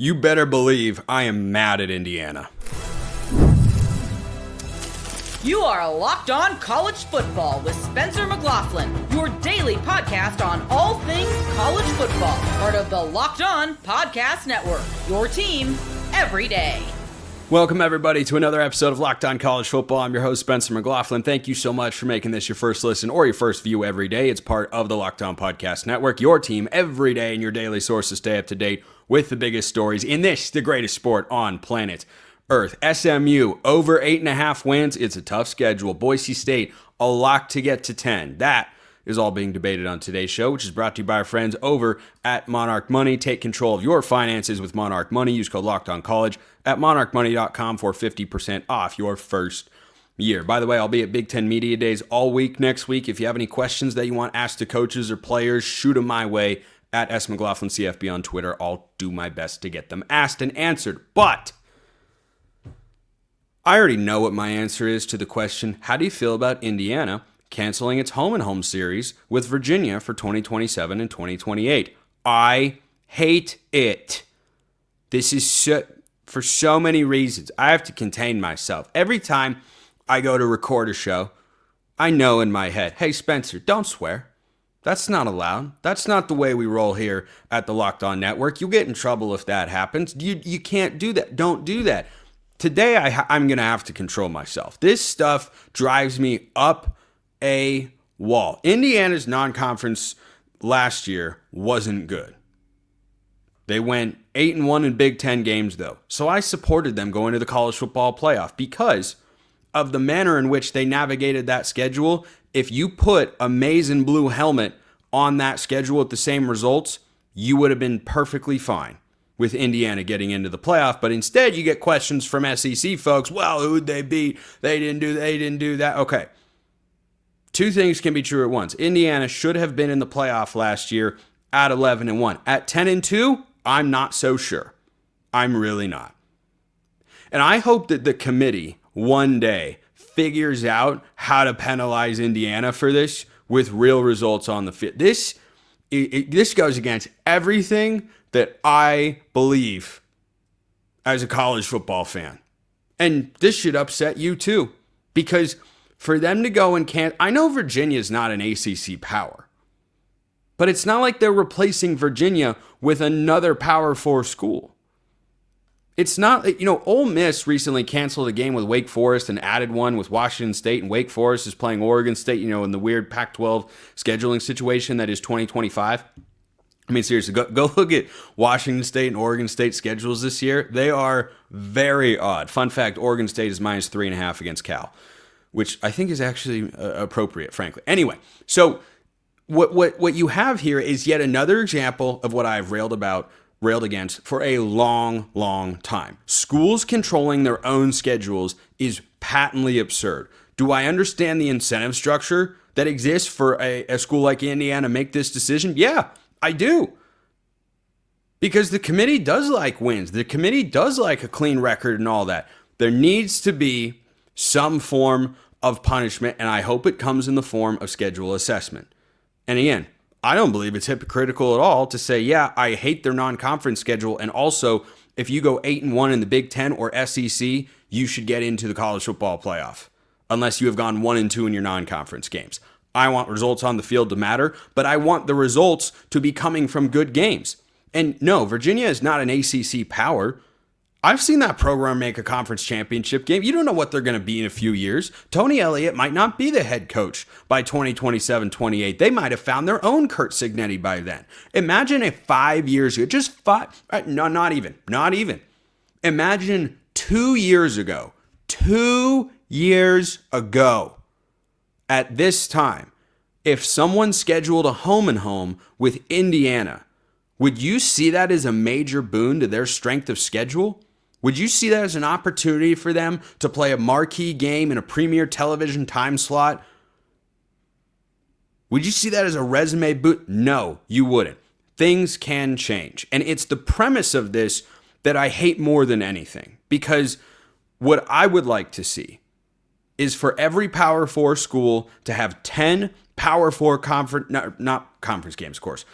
You better believe I am mad at Indiana. You are Locked On College Football with Spencer McLaughlin, your daily podcast on all things college football. Part of the Locked On Podcast Network, your team every day. Welcome, everybody, to another episode of Locked On College Football. I'm your host, Spencer McLaughlin. Thank you so much for making this your first listen or your first view every day. It's part of the Locked On Podcast Network, your team every day, and your daily source to stay up to date with the biggest stories in this, the greatest sport on planet Earth. SMU, over 8.5 wins. It's a tough schedule. Boise State, a lock to get to 10. That is all being debated on today's show, which is brought to you by our friends over at Monarch Money. Take control of your finances with Monarch Money. Use code LOCKEDONCollege at monarchmoney.com for 50% off your first year. By the way, I'll be at Big Ten Media Days all week next week. If you have any questions that you want asked to coaches or players, shoot them my way at smclaughlincfb on Twitter. I'll do my best to get them asked and answered. But I already know what my answer is to the question, how do you feel about Indiana canceling its home-and-home series with Virginia for 2027 and 2028? I hate it. This is for so many reasons. I have to contain myself. Every time I go to record a show, I know in my head, hey, Spencer, don't swear. That's not allowed. That's not the way we roll here at the Locked On Network. You'll get in trouble if that happens. You can't do that. Don't do that. Today, I'm going to have to control myself. This stuff drives me up a wall. Indiana's non-conference last year wasn't good. They went 8-1 in Big Ten games, though. So I supported them going to the college football playoff because of the manner in which they navigated that schedule. If you put a maize and blue helmet on that schedule with the same results, you would have been perfectly fine with Indiana getting into the playoff. But instead, you get questions from SEC folks. Well, who'd they beat? They didn't do that. Okay. Two things can be true at once. Indiana should have been in the playoff last year at 11-1. At 10-2, I'm not so sure. I'm really not. And I hope that the committee one day figures out how to penalize Indiana for this with real results on the field. This goes against everything that I believe as a college football fan. And this should upset you too, because for them to go and I know Virginia's not an ACC power, but it's not like they're replacing Virginia with another Power 4 school. It's not, Ole Miss recently canceled a game with Wake Forest and added one with Washington State, and Wake Forest is playing Oregon State, in the weird Pac-12 scheduling situation that is 2025. I mean, seriously, go look at Washington State and Oregon State schedules this year. They are very odd. Fun fact, Oregon State is minus 3.5 against Cal, which I think is actually appropriate, frankly. Anyway, so what you have here is yet another example of what I've railed against for a long, long time. Schools controlling their own schedules is patently absurd. Do I understand the incentive structure that exists for a school like Indiana to make this decision? Yeah, I do. Because the committee does like wins. The committee does like a clean record and all that. There needs to be some form of punishment, and I hope it comes in the form of schedule assessment. And again, I don't believe it's hypocritical at all to say, yeah, I hate their non-conference schedule, and also if you go 8-1 in the Big Ten or SEC, you should get into the college football playoff, unless you have gone 1-2 in your non-conference games. I want results on the field to matter, but I want the results to be coming from good games. And no, Virginia is not an ACC power. I've seen that program make a conference championship game. You don't know what they're going to be in a few years. Tony Elliott might not be the head coach by 2027, 28. They might have found their own Curt Cignetti by then. Imagine if 5 years ago, just five, no, not even. Imagine 2 years ago, at this time, if someone scheduled a home-and-home with Indiana, would you see that as a major boon to their strength of schedule? Would you see that as an opportunity for them to play a marquee game in a premier television time slot? Would you see that as a resume boot? No, you wouldn't. Things can change. And it's the premise of this that I hate more than anything. Because what I would like to see is for every Power 4 school to have 10 Power 4 not conference games, of course,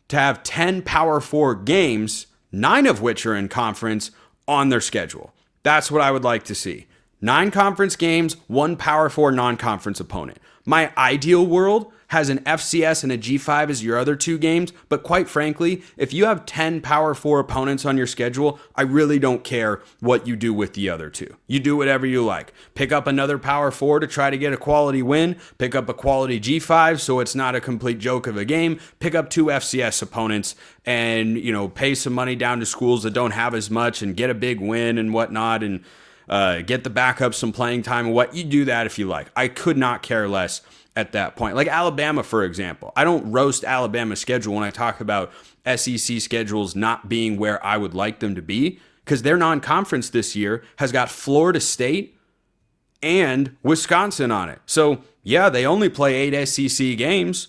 to have 10 Power 4 games 9 of which are in conference, on their schedule. That's what I would like to see. 9 conference games, 1 Power 4 non-conference opponent. My ideal world has an FCS and a G5 as your other 2 games, but quite frankly, if you have 10 Power 4 opponents on your schedule, I really don't care what you do with the other 2. You do whatever you like. Pick up another Power 4 to try to get a quality win, pick up a quality G5 so it's not a complete joke of a game, pick up 2 FCS opponents and, pay some money down to schools that don't have as much and get a big win and whatnot, and get the backup some playing time. You do that if you like. I could not care less at that point. Like Alabama, for example. I don't roast Alabama's schedule when I talk about SEC schedules not being where I would like them to be, because their non-conference this year has got Florida State and Wisconsin on it. So, yeah, they only play 8 SEC games.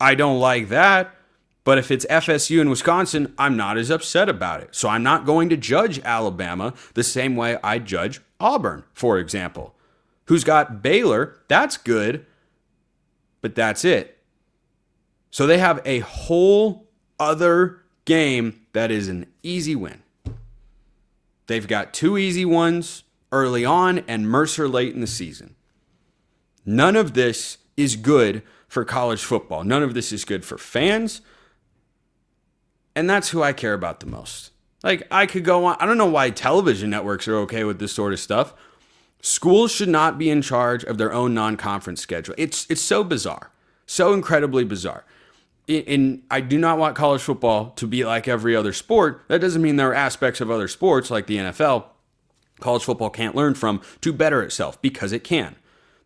I don't like that. But if it's FSU and Wisconsin, I'm not as upset about it. So I'm not going to judge Alabama the same way I judge Auburn, for example, who's got Baylor. That's good, but that's it. So they have a whole other game that is an easy win. They've got 2 easy ones early on and Mercer late in the season. None of this is good for college football. None of this is good for fans. And that's who I care about the most. Like, I could go on. I don't know why television networks are okay with this sort of stuff. Schools should not be in charge of their own non-conference schedule. It's so bizarre. So incredibly bizarre. And I do not want college football to be like every other sport. That doesn't mean there are aspects of other sports like the NFL college football can't learn from to better itself, because it can.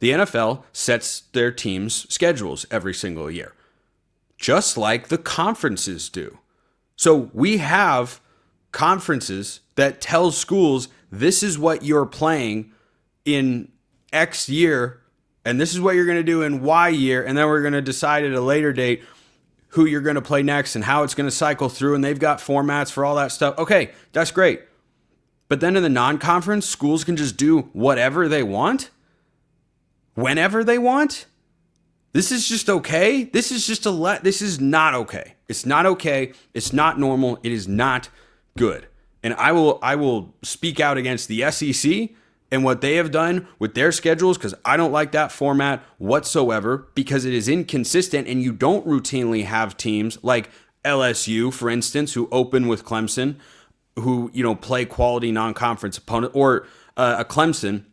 The NFL sets their teams' schedules every single year, just like the conferences do. So we have conferences that tell schools, this is what you're playing in X year, and this is what you're going to do in Y year, and then we're going to decide at a later date who you're going to play next and how it's going to cycle through, and they've got formats for all that stuff. Okay, that's great. But then in the non-conference, schools can just do whatever they want, whenever they want. This is just okay. This is not okay. It's not okay. It's not normal. It is not good. And I will speak out against the SEC and what they have done with their schedules, because I don't like that format whatsoever, because it is inconsistent, and you don't routinely have teams like LSU, for instance, who open with Clemson, who play quality non-conference opponent, or a Clemson,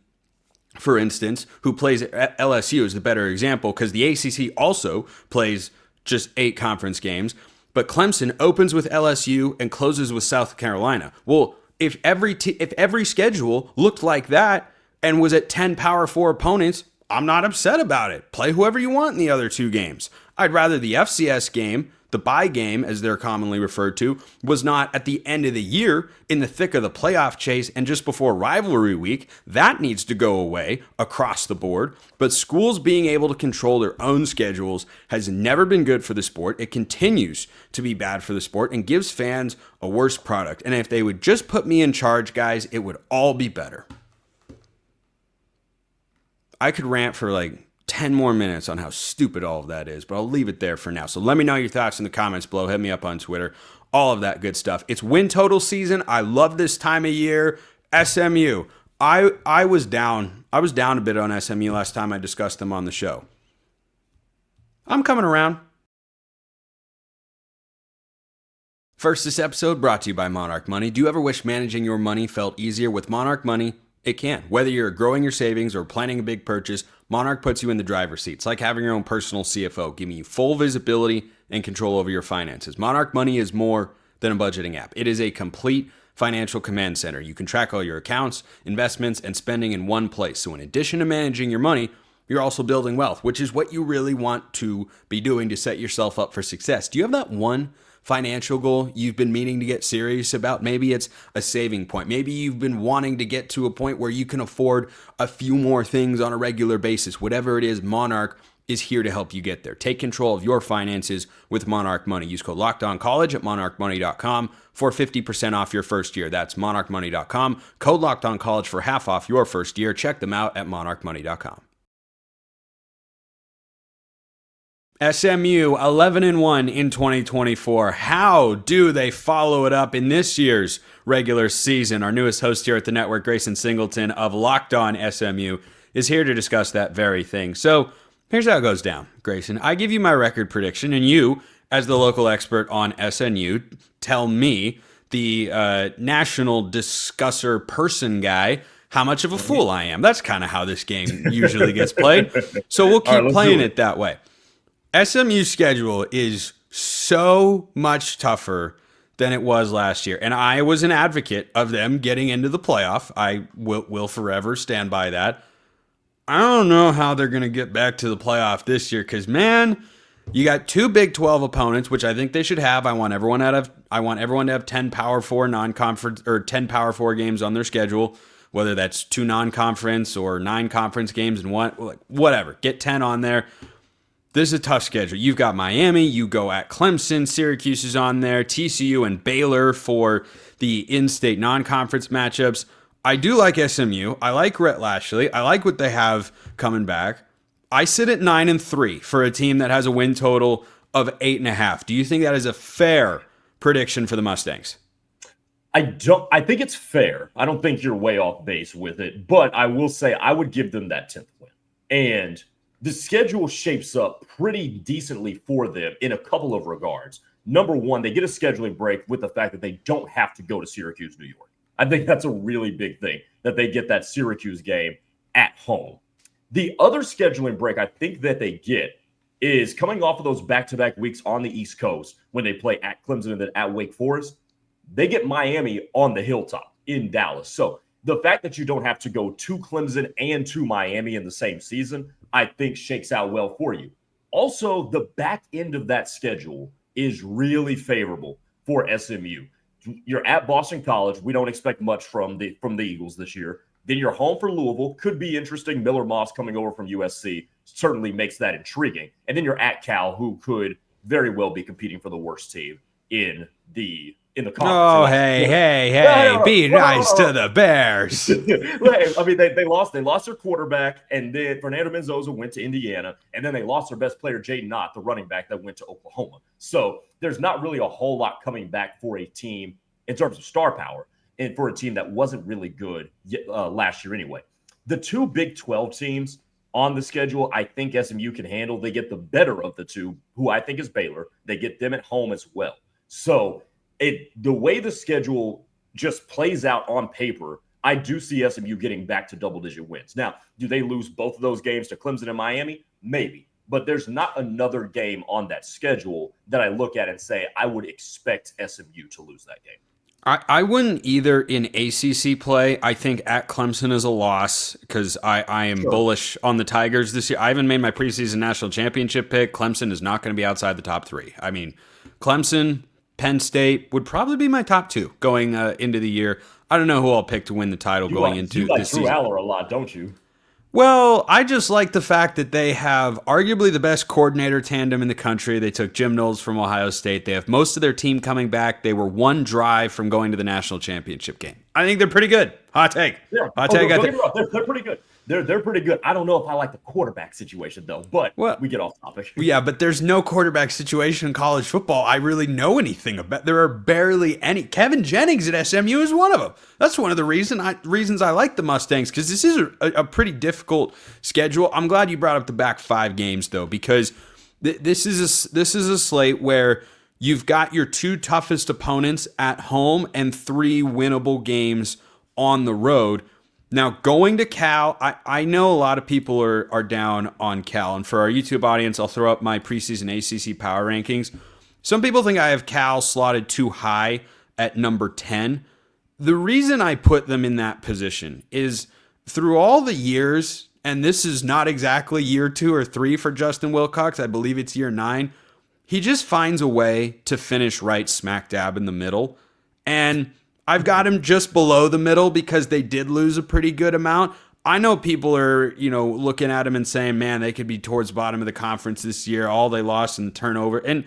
for instance, who plays at LSU is the better example, because the ACC also plays just 8 conference games, but Clemson opens with LSU and closes with South Carolina. Well, if every schedule looked like that and was at 10 Power 4 opponents, I'm not upset about it. Play whoever you want in the other 2 games. I'd rather the FCS game, the bye game, as they're commonly referred to, was not at the end of the year in the thick of the playoff chase and just before rivalry week. That needs to go away across the board. But schools being able to control their own schedules has never been good for the sport. It continues to be bad for the sport and gives fans a worse product. And if they would just put me in charge, guys, it would all be better. I could rant for 10 more minutes on how stupid all of that is, but I'll leave it there for now. So let me know your thoughts in the comments below. Hit me up on Twitter. All of that good stuff. It's win total season. I love this time of year. SMU. I was down. I was down a bit on SMU last time I discussed them on the show. I'm coming around. First, this episode brought to you by Monarch Money. Do you ever wish managing your money felt easier? With Monarch Money, it can. Whether you're growing your savings or planning a big purchase, Monarch puts you in the driver's seat. It's like having your own personal CFO, giving you full visibility and control over your finances. Monarch Money is more than a budgeting app. It is a complete financial command center. You can track all your accounts, investments, and spending in one place. So in addition to managing your money, you're also building wealth, which is what you really want to be doing to set yourself up for success. Do you have that one financial goal you've been meaning to get serious about? Maybe it's a saving point. Maybe you've been wanting to get to a point where you can afford a few more things on a regular basis. Whatever it is, Monarch is here to help you get there. Take control of your finances with Monarch Money. Use code LOCKEDONCollege at monarchmoney.com for 50% off your first year. That's monarchmoney.com. Code LOCKEDONCollege for half off your first year. Check them out at monarchmoney.com. SMU 11-1 in 2024. How do they follow it up in this year's regular season? Our newest host here at the network, Grayson Singleton of Locked On SMU, is here to discuss that very thing. So here's how it goes down, Grayson. I give you my record prediction, and you, as the local expert on SNU, tell me, the national discusser person guy, how much of a fool I am. That's kind of how this game usually gets played. So we'll keep playing it that way. SMU's schedule is so much tougher than it was last year. And I was an advocate of them getting into the playoff. I will forever stand by that. I don't know how they're going to get back to the playoff this year because, man, you got two Big 12 opponents, which I think they should have. I want everyone to have 10 Power 4 non-conference or 10 Power 4 games on their schedule, whether that's 2 non-conference or 9 conference games and whatever. Get 10 on there. This is a tough schedule. You've got Miami, you go at Clemson, Syracuse is on there, TCU and Baylor for the in-state non-conference matchups. I do like SMU. I like Rhett Lashley. I like what they have coming back. I sit at 9-3 for a team that has a win total of 8.5. Do you think that is a fair prediction for the Mustangs? I think it's fair. I don't think you're way off base with it, but I will say I would give them that 10th win. And the schedule shapes up pretty decently for them in a couple of regards. Number one, they get a scheduling break with the fact that they don't have to go to Syracuse, New York. I think that's a really big thing, that they get that Syracuse game at home. The other scheduling break I think that they get is coming off of those back-to-back weeks on the East Coast when they play at Clemson and then at Wake Forest. They get Miami on the Hilltop in Dallas. So the fact that you don't have to go to Clemson and to Miami in the same season, I think shakes out well for you. Also, the back end of that schedule is really favorable for SMU. You're at Boston College. We don't expect much from the Eagles this year. Then you're home for Louisville. Could be interesting. Miller Moss coming over from USC certainly makes that intriguing. And then you're at Cal, who could very well be competing for the worst team in the conference. Oh, hey, be nice to the Bears. I mean, they lost their quarterback, and then Fernando Mendoza went to Indiana, and then they lost their best player, Jaden Knott, the running back that went to Oklahoma. So there's not really a whole lot coming back for a team in terms of star power, and for a team that wasn't really good last year anyway. The two Big 12 teams on the schedule, I think SMU can handle. They get the better of the two, who I think is Baylor. They get them at home as well. So the way the schedule just plays out on paper, I do see SMU getting back to double-digit wins. Now, do they lose both of those games to Clemson and Miami? Maybe. But there's not another game on that schedule that I look at and say, I would expect SMU to lose that game. I wouldn't either in ACC play. I think at Clemson is a loss because I am bullish on the Tigers this year. I haven't made my preseason national championship pick. Clemson is not going to be outside the top 3. I mean, Clemson, Penn State would probably be my top 2 going into the year. I don't know who I'll pick to win the title into this season. You like Drew Aller a lot, don't you? Well, I just like the fact that they have arguably the best coordinator tandem in the country. They took Jim Knowles from Ohio State. They have most of their team coming back. They were one drive from going to the national championship game. I think they're pretty good. Hot take. Yeah. Hot take. They're pretty good. They're pretty good. I don't know if I like the quarterback situation, though, but we get off topic. Yeah, but there's no quarterback situation in college football I really know anything about. There are barely any. Kevin Jennings at SMU is one of them. That's one of the reasons I like the Mustangs, because this is a pretty difficult schedule. I'm glad you brought up the back 5 games, though, because this is a slate where you've got your 2 toughest opponents at home and 3 winnable games on the road. Now, going to Cal, I know a lot of people are down on Cal. And for our YouTube audience, I'll throw up my preseason ACC power rankings. Some people think I have Cal slotted too high at number 10. The reason I put them in that position is through all the years, and this is not exactly year 2 or 3 for Justin Wilcox, I believe it's year 9, he just finds a way to finish right smack dab in the middle. And I've got him just below the middle because they did lose a pretty good amount. I know people are, looking at him and saying, man, they could be towards the bottom of the conference this year. All they lost in the turnover. And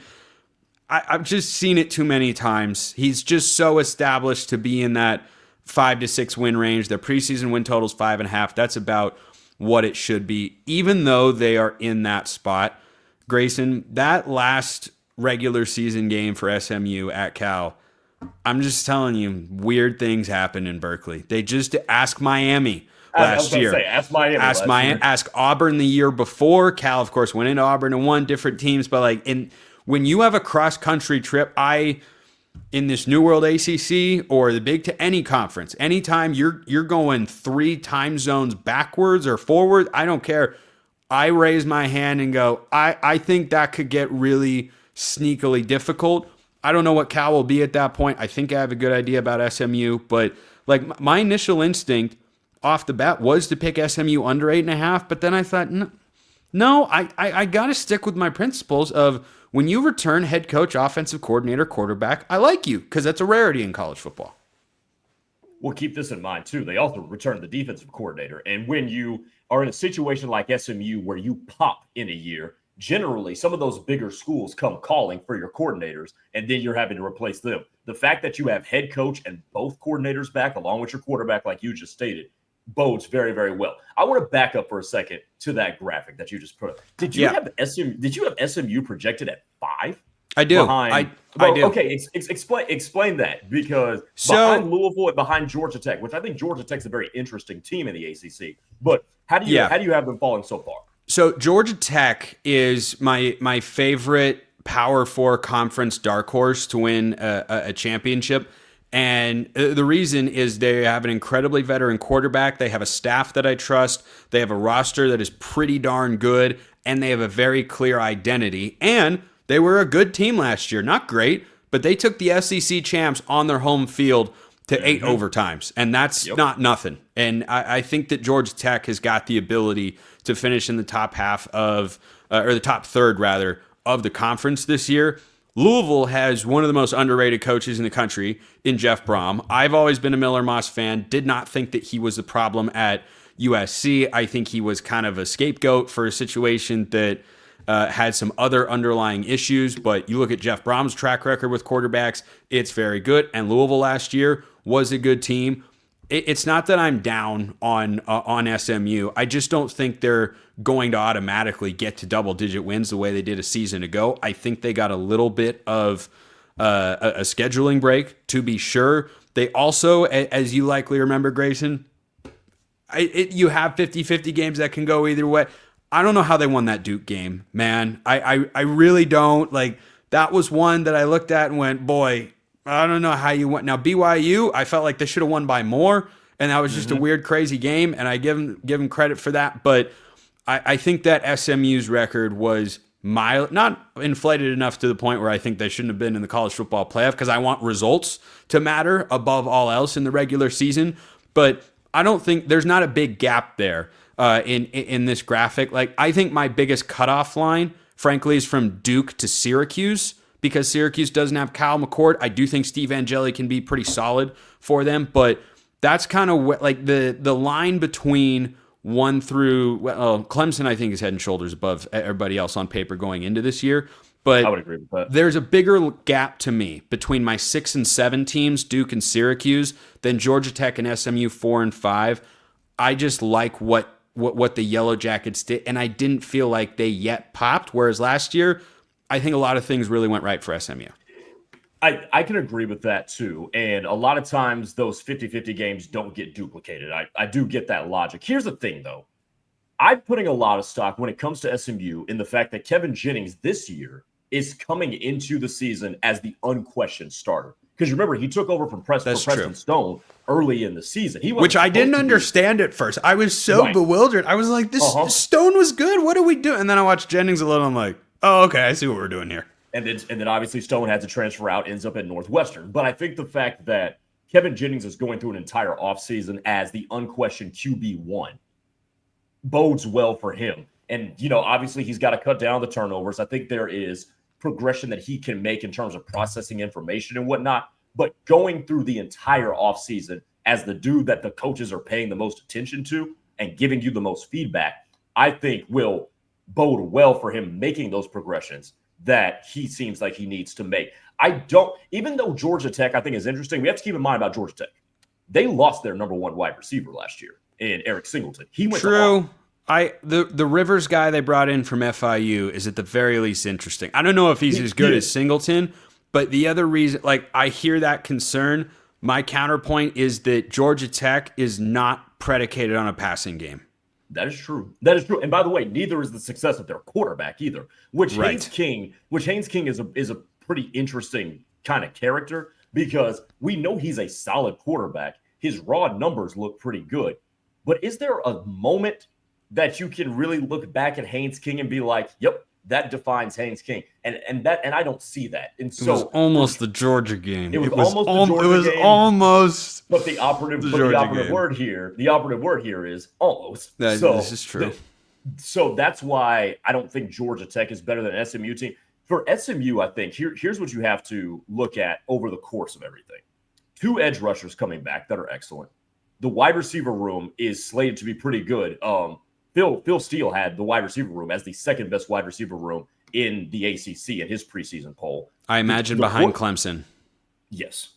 I've just seen it too many times. He's just so established to be in that 5 to 6 win range. Their preseason win total is 5.5. That's about what it should be. Even though they are in that spot, Grayson, that last regular season game for SMU at Cal, I'm just telling you, weird things happen in Berkeley. They just ask Miami last year. Ask Miami. Ask Auburn the year before. Cal, of course, went into Auburn and won, different teams. But when you have a cross country trip, in this New World ACC or the Big to any conference, anytime you're going 3 time zones backwards or forward, I don't care. I raise my hand and go, I think that could get really sneakily difficult. I don't know what Cal will be at that point. I think I have a good idea about SMU, but like my initial instinct off the bat was to pick SMU under 8.5, but then I thought, no, I got to stick with my principles of when you return head coach, offensive coordinator, quarterback, I like you because that's a rarity in college football. Well, keep this in mind, too. They also returned the defensive coordinator. And when you are in a situation like SMU where you pop in a year, generally some of those bigger schools come calling for your coordinators, and then you're having to replace them. The fact that you have head coach and both coordinators back, along with your quarterback, like you just stated, bodes very, very well. I want to back up for a second to that graphic that you just put up. Did you have SMU projected at 5? I do. I do. Okay, explain that, because behind Louisville and behind Georgia Tech, which I think Georgia Tech's a very interesting team in the ACC. But how do you have them falling so far? So Georgia Tech is my favorite Power 4 conference dark horse to win a championship. And the reason is they have an incredibly veteran quarterback. They have a staff that I trust. They have a roster that is pretty darn good. And they have a very clear identity. And they were a good team last year. Not great, but they took the SEC champs on their home field to 8 overtimes. And that's not nothing. And I think that Georgia Tech has got the ability to finish in the top half of, or the top third rather, of the conference this year. Louisville has one of the most underrated coaches in the country in Jeff Brom. I've always been a Miller Moss fan. Did not think that he was the problem at USC. I think he was kind of a scapegoat for a situation that had some other underlying issues. But you look at Jeff Brom's track record with quarterbacks, it's very good. And Louisville last year was a good team. It's not that I'm down on SMU. I just don't think they're going to automatically get to double-digit wins the way they did a season ago. I think they got a little bit of a scheduling break, to be sure. They also, as you likely remember, Grayson, you have 50-50 games that can go either way. I don't know how they won that Duke game, man. I really don't. Like, that was one that I looked at and went, boy, I don't know how you went. Now, BYU, I felt like they should have won by more, and that was just a weird, crazy game, and I give them credit for that. But I think that SMU's record was not inflated enough to the point where I think they shouldn't have been in the college football playoff, because I want results to matter above all else in the regular season. But I don't think there's not a big gap there in this graphic. Like, I think my biggest cutoff line, frankly, is from Duke to Syracuse, because Syracuse doesn't have Kyle McCord. I do think Steve Angeli can be pretty solid for them, but that's kind of like the line between 1 through, well, Clemson, I think, is head and shoulders above everybody else on paper going into this year. But I would agree with that. There's a bigger gap to me between my 6 and 7 teams, Duke and Syracuse, than Georgia Tech and SMU 4 and 5. I just like what the Yellow Jackets did, and I didn't feel like they yet popped, whereas last year, I think a lot of things really went right for SMU. I can agree with that too. And a lot of times those 50-50 games don't get duplicated. I do get that logic. Here's the thing, though. I'm putting a lot of stock when it comes to SMU in the fact that Kevin Jennings this year is coming into the season as the unquestioned starter. Because remember, he took over from Preston Stone early in the season. Which I didn't understand at first. I was so bewildered. I was like, this Stone was good. What do we do? And then I watched Jennings a little. I'm like, oh, okay, I see what we're doing here. And then obviously Stone had to transfer out, ends up at Northwestern. But I think the fact that Kevin Jennings is going through an entire offseason as the unquestioned QB1 bodes well for him. And, obviously he's got to cut down the turnovers. I think there is progression that he can make in terms of processing information and whatnot. But going through the entire offseason as the dude that the coaches are paying the most attention to and giving you the most feedback, I think will bode well for him making those progressions that he seems like he needs to make. Even though Georgia Tech, I think, is interesting, we have to keep in mind about Georgia Tech. They lost their number 1 wide receiver last year in Eric Singleton. He went True. The Rivers guy they brought in from FIU is at the very least interesting. I don't know if he's as good as Singleton, but the other reason, like, I hear that concern. My counterpoint is that Georgia Tech is not predicated on a passing game. That is true. That is true. And by the way, neither is the success of their quarterback either. Haynes King is a pretty interesting kind of character because we know he's a solid quarterback. His raw numbers look pretty good. But is there a moment that you can really look back at Haynes King and be like, "Yep, that defines Haynes King," and I don't see that. And so it was almost the Georgia game. It was almost the Georgia game. Almost. But the operative word here is almost. This is true. So that's why I don't think Georgia Tech is better than an SMU team. For SMU, I think here's what you have to look at over the course of everything. 2 edge rushers coming back that are excellent. The wide receiver room is slated to be pretty good. Phil Steele had the wide receiver room as the second best wide receiver room in the ACC in his preseason poll. I imagine behind Clemson. Yes.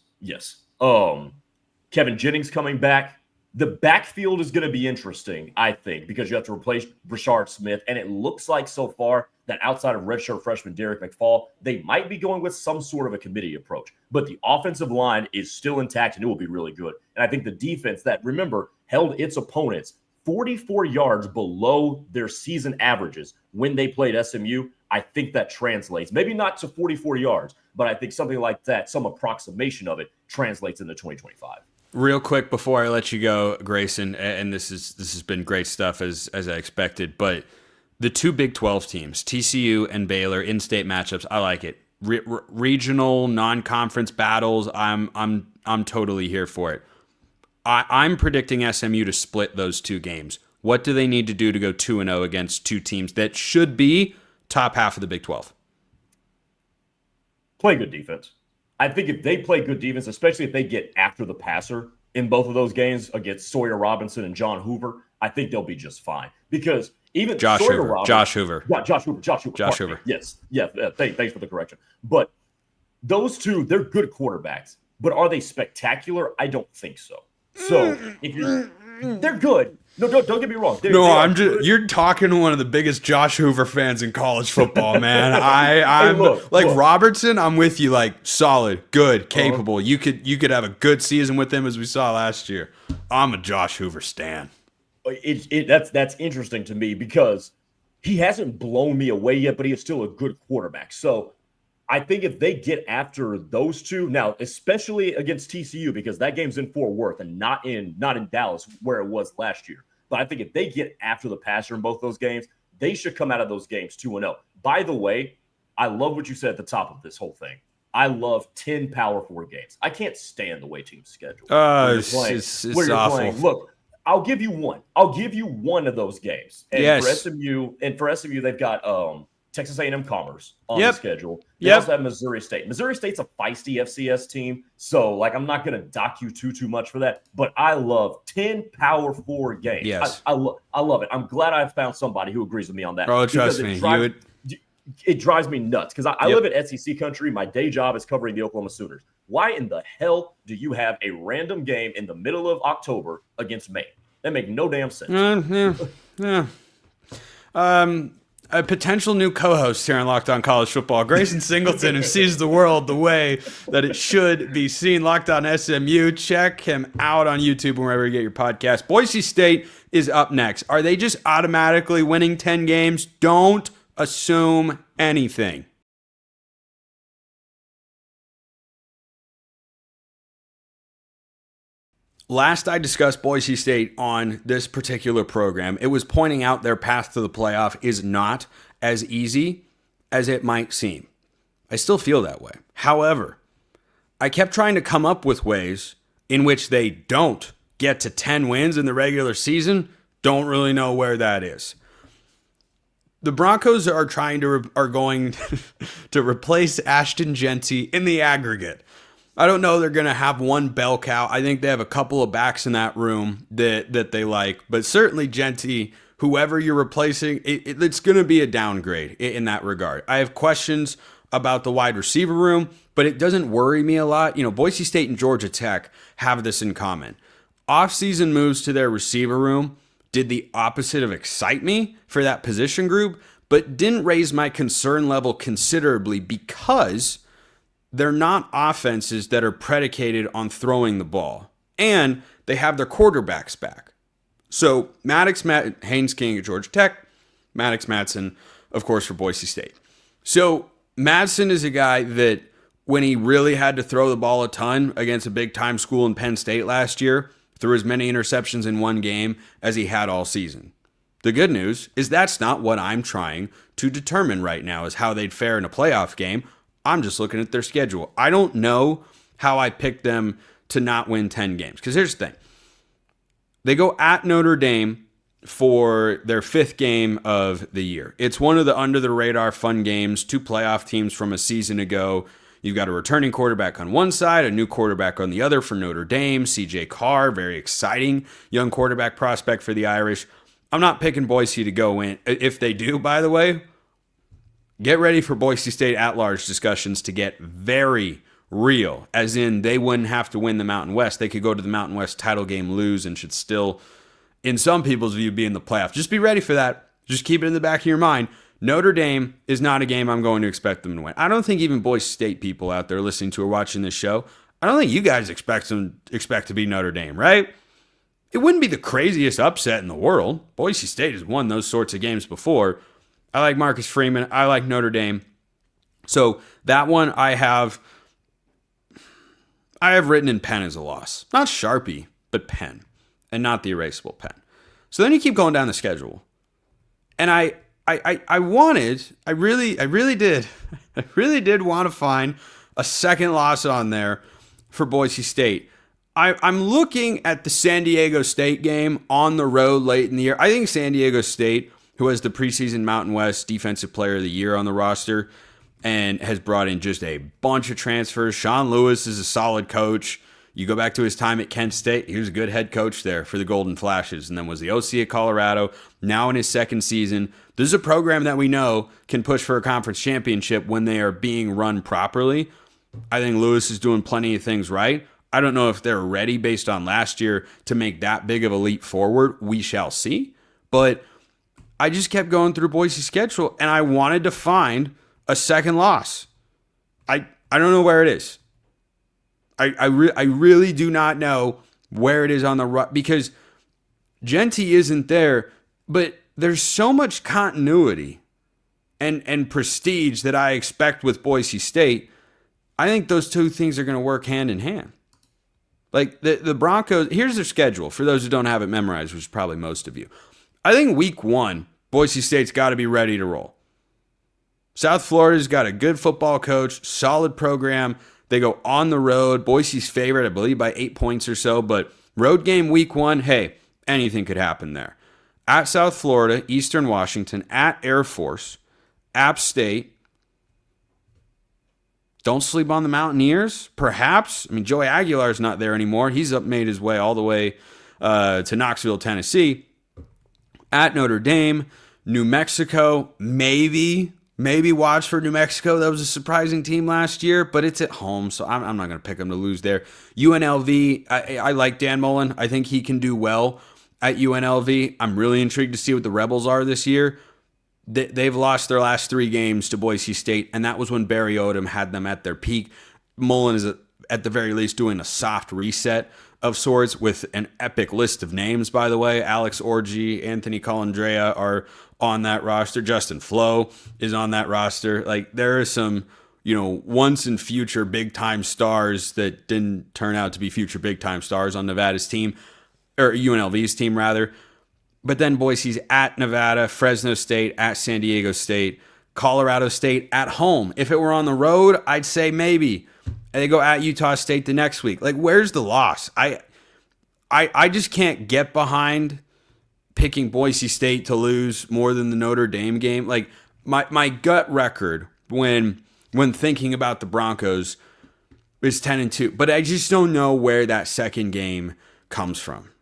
Kevin Jennings coming back. The backfield is going to be interesting, I think, because you have to replace Brashard Smith, and it looks like so far that outside of redshirt freshman Derek McFall, they might be going with some sort of a committee approach. But the offensive line is still intact, and it will be really good. And I think the defense that, remember, held its opponents 44 yards below their season averages when they played SMU, I think that translates. Maybe not to 44 yards, but I think something like that, some approximation of it, translates into 2025. Real quick before I let you go, Grayson, and this has been great stuff as I expected, but the 2 Big 12 teams, TCU and Baylor, in-state matchups, I like it. Regional, non-conference battles, I'm totally here for it. I'm predicting SMU to split those 2 games. What do they need to do to go 2-0 against 2 teams that should be top half of the Big 12? Play good defense. I think if they play good defense, especially if they get after the passer in both of those games against Sawyer Robinson and John Hoover, I think they'll be just fine. Because even Josh Hoover. Josh Hoover. Yes. Yeah. Thanks for the correction. But those 2, they're good quarterbacks. But are they spectacular? I don't think so. So if they're good. No, don't get me wrong. You're talking to one of the biggest Josh Hoover fans in college football, man. I'm look. Robertson. I'm with you. Like, solid, good, capable. You could have a good season with him as we saw last year. I'm a Josh Hoover stan. That's interesting to me because he hasn't blown me away yet, but he is still a good quarterback. So I think if they get after those 2 now, especially against TCU, because that game's in Fort Worth and not in Dallas where it was last year. But I think if they get after the passer in both those games, they should come out of those games 2-0. By the way, I love what you said at the top of this whole thing. I love 10 Power 4 games. I can't stand the way teams schedule. It's awful. Look, I'll give you one. I'll give you one of those games. And for SMU, they've got Texas A&M Commerce on the schedule. They also have Missouri State. Missouri State's a feisty FCS team, so I'm not going to dock you too much for that. But I love 10 Power 4 games. Yes. I love it. I'm glad I found somebody who agrees with me on that. Oh, trust me. It drives me nuts because I live in SEC country. My day job is covering the Oklahoma Sooners. Why in the hell do you have a random game in the middle of October against Maine? That makes no damn sense. A potential new co-host here on Locked On College Football, Grayson Singleton, who sees the world the way that it should be seen. Locked On SMU. Check him out on YouTube and wherever you get your podcast. Boise State is up next. Are they just automatically winning 10 games? Don't assume anything. Last I discussed Boise State on this particular program, it was pointing out their path to the playoff is not as easy as it might seem. I still feel that way. However, I kept trying to come up with ways in which they don't get to 10 wins in the regular season. Don't really know where that is. The Broncos are going to replace Ashton Jeanty in the aggregate. I don't know they're going to have one bell cow. I think they have a couple of backs in that room that they like. But certainly Jeanty, whoever you're replacing, it's going to be a downgrade in that regard. I have questions about the wide receiver room, but it doesn't worry me a lot. Boise State and Georgia Tech have this in common. Off-season moves to their receiver room did the opposite of excite me for that position group, but didn't raise my concern level considerably because they're not offenses that are predicated on throwing the ball. And they have their quarterbacks back. So Haynes King at Georgia Tech, Maddox Madsen, of course, for Boise State. So Madsen is a guy that when he really had to throw the ball a ton against a big-time school in Penn State last year, threw as many interceptions in one game as he had all season. The good news is that's not what I'm trying to determine right now is how they'd fare in a playoff game. I'm just looking at their schedule. I don't know how I picked them to not win 10 games. Because here's the thing. They go at Notre Dame for their 5th game of the year. It's one of the under-the-radar fun games, 2 playoff teams from a season ago. You've got a returning quarterback on one side, a new quarterback on the other for Notre Dame. CJ Carr, very exciting young quarterback prospect for the Irish. I'm not picking Boise to go in. If they do, by the way, get ready for Boise State at-large discussions to get very real, as in they wouldn't have to win the Mountain West. They could go to the Mountain West title game, lose, and should still, in some people's view, be in the playoff. Just be ready for that. Just keep it in the back of your mind. Notre Dame is not a game I'm going to expect them to win. I don't think even Boise State people out there listening to or watching this show, I don't think you guys expect to be Notre Dame, right? It wouldn't be the craziest upset in the world. Boise State has won those sorts of games before. I like Marcus Freeman. I like Notre Dame. So that one I have written in pen as a loss. Not Sharpie, but pen. And not the erasable pen. So then you keep going down the schedule. And I really did want to find a second loss on there for Boise State. I'm looking at the San Diego State game on the road late in the year. I think San Diego State, who has the preseason Mountain West Defensive Player of the Year on the roster and has brought in just a bunch of transfers. Sean Lewis is a solid coach. You go back to his time at Kent State, he was a good head coach there for the Golden Flashes and then was the OC at Colorado. Now in his second season, this is a program that we know can push for a conference championship when they are being run properly. I think Lewis is doing plenty of things right. I don't know if they're ready based on last year to make that big of a leap forward. We shall see. But I just kept going through Boise's schedule, and I wanted to find a second loss. I don't know where it is. I really do not know where it is on the rut because Genty isn't there, but there's so much continuity and prestige that I expect with Boise State. I think those two things are going to work hand in hand. Like the Broncos, here's their schedule for those who don't have it memorized, which is probably most of you. I think week 1, Boise State's got to be ready to roll. South Florida's got a good football coach, solid program. They go on the road. Boise's favorite, I believe, by 8 points or so. But road game week 1, hey, anything could happen there. At South Florida, Eastern Washington, at Air Force, App State. Don't sleep on the Mountaineers, perhaps. I mean, Joey Aguilar's not there anymore. He's made his way all the way to Knoxville, Tennessee. At Notre Dame, New Mexico, maybe watch for New Mexico. That was a surprising team last year, but it's at home, so I'm not going to pick them to lose there. UNLV, I like Dan Mullen. I think he can do well at UNLV. I'm really intrigued to see what the Rebels are this year. They've lost their last 3 games to Boise State, and that was when Barry Odom had them at their peak. Mullen is, at the very least, doing a soft reset of sorts with an epic list of names, by the way. Alex Orji, Anthony Colandrea are on that roster. Justin Flo is on that roster. Like, there are some, once and future big-time stars that didn't turn out to be future big-time stars on Nevada's team, or UNLV's team, rather. But then Boise's at Nevada, Fresno State, at San Diego State, Colorado State at home. If it were on the road, I'd say maybe. And they go at Utah State the next week. Like, where's the loss? I just can't get behind picking Boise State to lose more than the Notre Dame game. Like, my gut record when thinking about the Broncos is 10-2. But I just don't know where that second game comes from.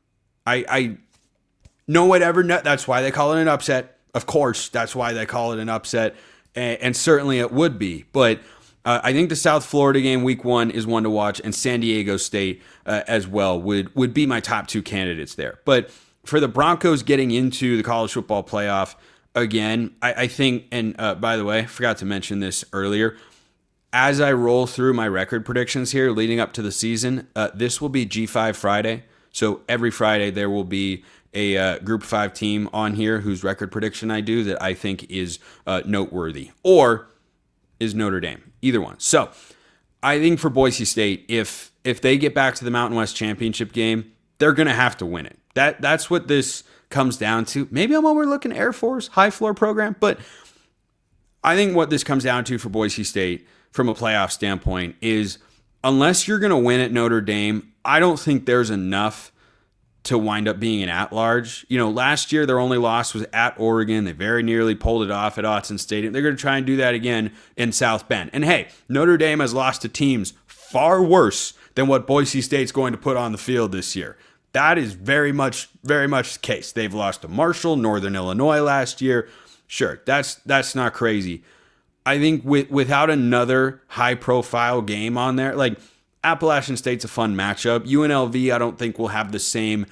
No one ever knows. That's why they call it an upset. Of course, that's why they call it an upset. And certainly it would be. But I think the South Florida game week 1 is one to watch. And San Diego State as well would be my top 2 candidates there. But for the Broncos getting into the college football playoff again, I think, and by the way, I forgot to mention this earlier, as I roll through my record predictions here leading up to the season, this will be G5 Friday. So every Friday there will be a Group 5 team on here whose record prediction I do that I think is noteworthy, or is Notre Dame. Either one. So I think for Boise State, if they get back to the Mountain West Championship game, they're going to have to win it. That's what this comes down to. Maybe I'm overlooking Air Force, high floor program, but I think what this comes down to for Boise State from a playoff standpoint is unless you're going to win at Notre Dame, I don't think there's enough to wind up being an at-large. You know, last year their only loss was at Oregon. They very nearly pulled it off at Autzen Stadium. They're going to try and do that again in South Bend. And hey, Notre Dame has lost to teams far worse than what Boise State's going to put on the field this year. That is very much the case. They've lost to Marshall, Northern Illinois last year. Sure, that's not crazy. I think without another high-profile game on there, like Appalachian State's a fun matchup. UNLV, I don't think will have the same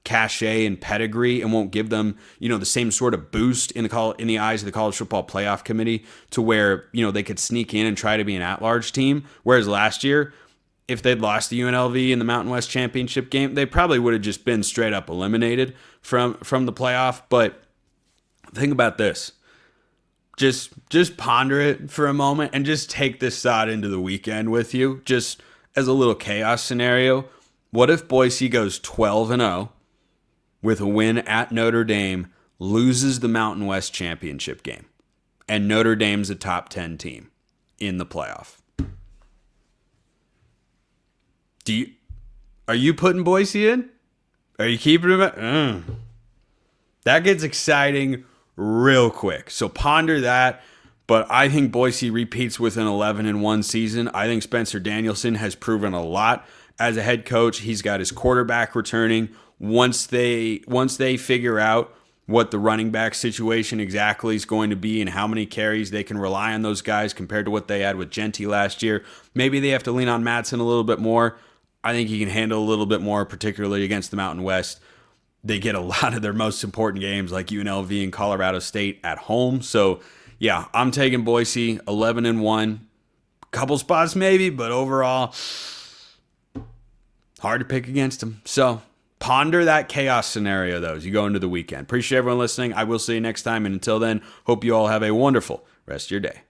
cachet and pedigree and won't give them, the same sort of boost in the eyes of the College Football Playoff Committee to where, they could sneak in and try to be an at-large team. Whereas last year, if they'd lost to UNLV in the Mountain West Championship game, they probably would have just been straight up eliminated from the playoff. But think about this. Just ponder it for a moment and just take this thought into the weekend with you, just as a little chaos scenario. What if Boise goes 12-0 with a win at Notre Dame, loses the Mountain West Championship game, and Notre Dame's a top 10 team in the playoff? Are you putting Boise in? Are you keeping them? That gets exciting real quick. So ponder that. But I think Boise repeats with an 11-1 season. I think Spencer Danielson has proven a lot as a head coach. He's got his quarterback returning. Once they figure out what the running back situation exactly is going to be and how many carries they can rely on those guys compared to what they had with Genty last year, maybe they have to lean on Madsen a little bit more. I think he can handle a little bit more, particularly against the Mountain West. They get a lot of their most important games like UNLV and Colorado State at home. So, yeah, I'm taking Boise 11-1. Couple spots maybe, but overall, hard to pick against them. So, ponder that chaos scenario, though, as you go into the weekend. Appreciate everyone listening. I will see you next time. And until then, hope you all have a wonderful rest of your day.